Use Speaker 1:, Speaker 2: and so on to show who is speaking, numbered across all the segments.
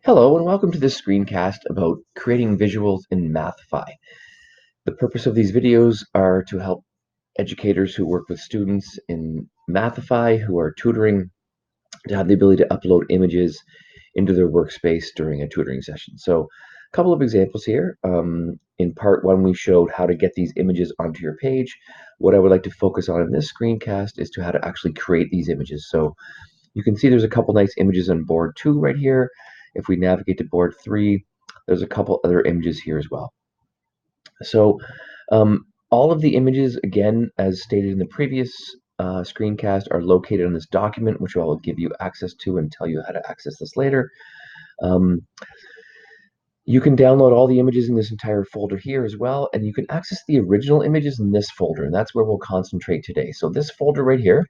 Speaker 1: Hello and welcome to this screencast about creating visuals in Mathify. The purpose of these videos are to help educators who work with students in Mathify who are tutoring to have the ability to upload images into their workspace during a tutoring session. So a couple of examples here. In part one, we showed how to get these images onto your page. What I would like to focus on in this screencast is to how to actually create these images. So you can see there's a couple nice images on board 2 right here. If we navigate to board 3, there's a couple other images here as well. So all of the images, again, as stated in the previous screencast, are located in this document, which I will give you access to and tell you how to access this later. Um, you can download all the images in this entire folder here as well, and you can access the original images in this folder, and that's where we'll concentrate today. So this folder right here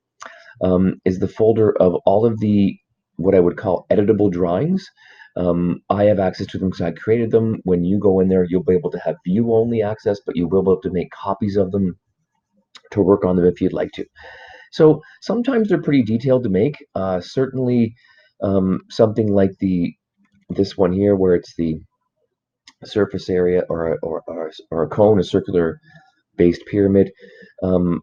Speaker 1: is the folder of all of the what I would call editable drawings. I have access to them because I created them. When you go in there, you'll be able to have view-only access, but you will be able to make copies of them to work on them if you'd like to. So sometimes they're pretty detailed to make. Certainly, something like this one here, where it's the surface area or a cone, a circular based pyramid. Um,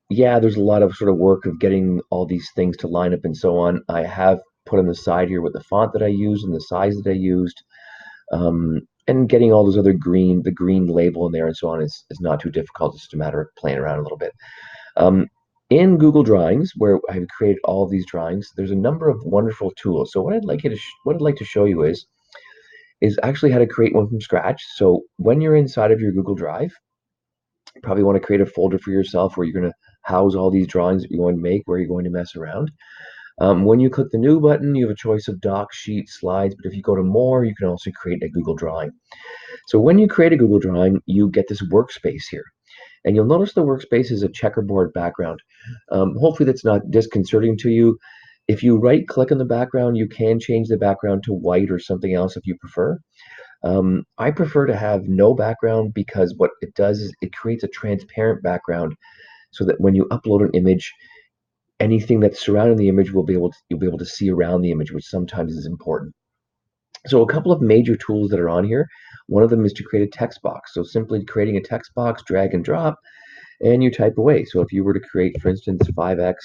Speaker 1: yeah, there's a lot of sort of work of getting all these things to line up and so on. I have put on the side here with the font that I used and the size that I used, and getting all those other the green label in there and so on is not too difficult. It's just a matter of playing around a little bit. Um, in Google Drawings, where I've created all of these drawings, there's a number of wonderful tools. So what I'd like to show you is actually how to create one from scratch. So when you're inside of your Google Drive, you probably want to create a folder for yourself where you're going to house all these drawings that you're going to make, where you're going to mess around. When you click the new button, you have a choice of doc, sheet, slides, but if you go to more, you can also create a Google Drawing. So when you create a Google Drawing, you get this workspace here. And you'll notice the workspace is a checkerboard background. Hopefully that's not disconcerting to you. If you right click on the background, you can change the background to white or something else if you prefer. I prefer to have no background because what it does is it creates a transparent background so that when you upload an image, anything that's surrounding the image you'll be able to see around the image, which sometimes is important. So a couple of major tools that are on here. One of them is to create a text box. So simply creating a text box, drag and drop, and you type away. So if you were to create, for instance, 5x,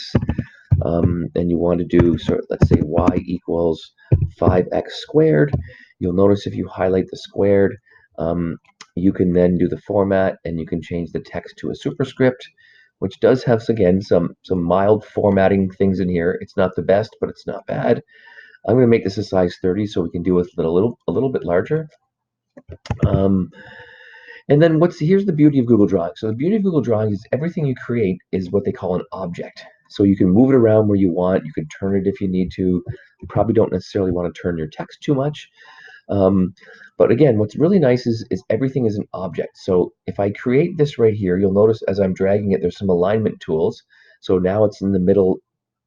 Speaker 1: and you want to do, so let's say y equals 5x squared, you'll notice if you highlight the squared, you can then do the format and you can change the text to a superscript, which does have, again, some mild formatting things in here. It's not the best, but it's not bad. I'm going to make this a size 30 so we can do it a little bit larger. Um, and then here's the beauty of Google Drawings. So the beauty of Google Drawings is everything you create is what they call an object. So you can move it around where you want. You can turn it if you need to. You probably don't necessarily want to turn your text too much. Um, but again, what's really nice is everything is an object. So if I create this right here, you'll notice as I'm dragging it, there's some alignment tools. So now it's in the middle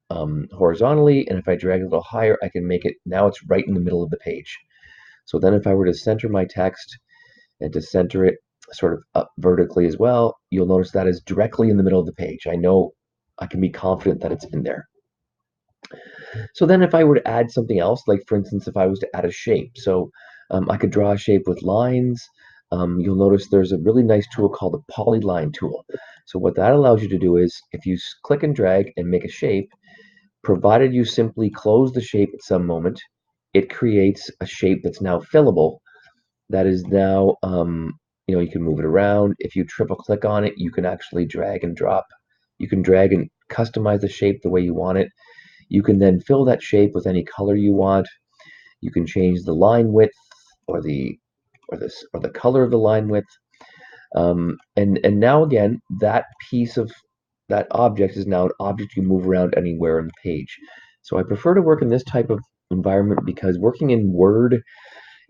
Speaker 1: horizontally, and if I drag it a little higher, I can make it, now it's right in the middle of the page. So then if I were to center my text and to center it sort of up vertically as well, you'll notice that is directly in the middle of the page. I know I can be confident that it's in there. So then if I were to add something else, like for instance, if I was to add a shape, so I could draw a shape with lines. You'll notice there's a really nice tool called the polyline tool. So what that allows you to do is if you click and drag and make a shape, provided you simply close the shape at some moment, it creates a shape that's now fillable. That is now, you can move it around. If you triple click on it, you can actually drag and drop. You can drag and customize the shape the way you want it. You can then fill that shape with any color you want. You can change the line width or the color of the line width. And now again, that piece of that object is now an object you move around anywhere on the page. So I prefer to work in this type of environment because working in Word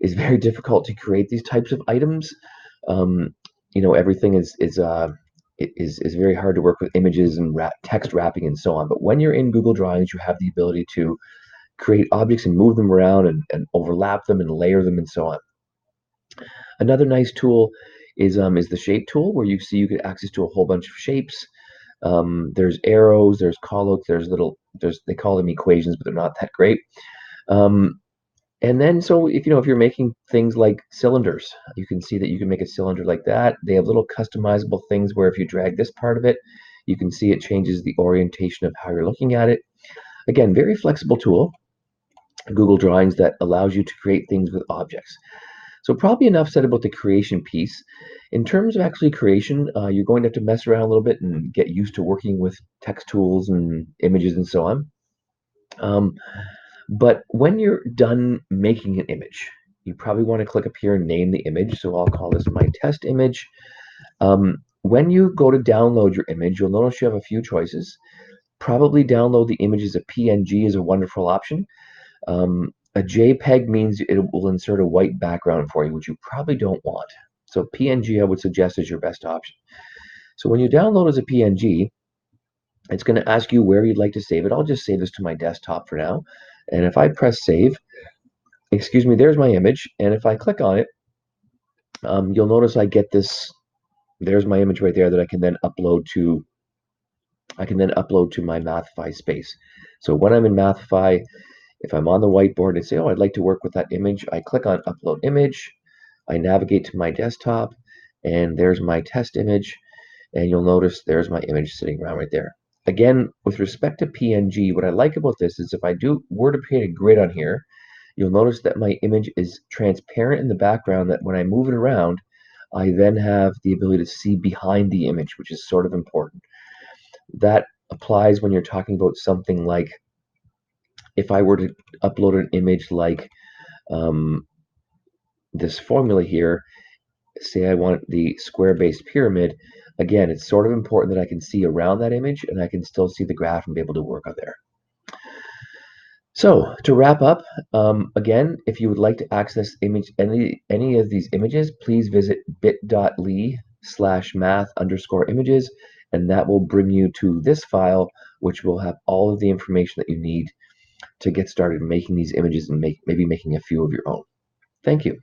Speaker 1: is very difficult to create these types of items. Um, everything is very hard to work with images and text wrapping and so on. But when you're in Google Drawings, you have the ability to create objects and move them around and overlap them and layer them and so on. Another nice tool is the shape tool, where you get access to a whole bunch of shapes. There's arrows, there's callouts, they call them equations, but they're not that great. Um, And then, so if if you're making things like cylinders, you can see that you can make a cylinder like that. They have little customizable things where if you drag this part of it, you can see it changes the orientation of how you're looking at it. Again, very flexible tool, Google Drawings, that allows you to create things with objects. So probably enough said about the creation piece. In terms of actually creation, you're going to have to mess around a little bit and get used to working with text tools and images and so on. Um, but when you're done making an image, you probably want to click up here and name the image. So I'll call this my test image. When you go to download your image, you'll notice you have a few choices. Probably download the image as a PNG is a wonderful option. A JPEG means it will insert a white background for you, which you probably don't want. So PNG I would suggest is your best option. So when you download as a PNG, it's going to ask you where you'd like to save it. I'll just save this to my desktop for now. And if I press save, excuse me, there's my image. And if I click on it, you'll notice I get this. There's my image right there that I can then upload to my Mathify space. So when I'm in Mathify, if I'm on the whiteboard and say, oh, I'd like to work with that image, I click on upload image, I navigate to my desktop, and there's my test image, and you'll notice there's my image sitting around right there. Again, with respect to PNG, what I like about this is if I were to paint a grid on here, you'll notice that my image is transparent in the background, that when I move it around, I then have the ability to see behind the image, which is sort of important. That applies when you're talking about something like if I were to upload an image like um, this formula here, say I want the square-based pyramid, again, it's sort of important that I can see around that image and I can still see the graph and be able to work on there. So to wrap up, again, if you would like to access any of these images, please visit bit.ly/math_images, and that will bring you to this file, which will have all of the information that you need to get started making these images and maybe making a few of your own. Thank you.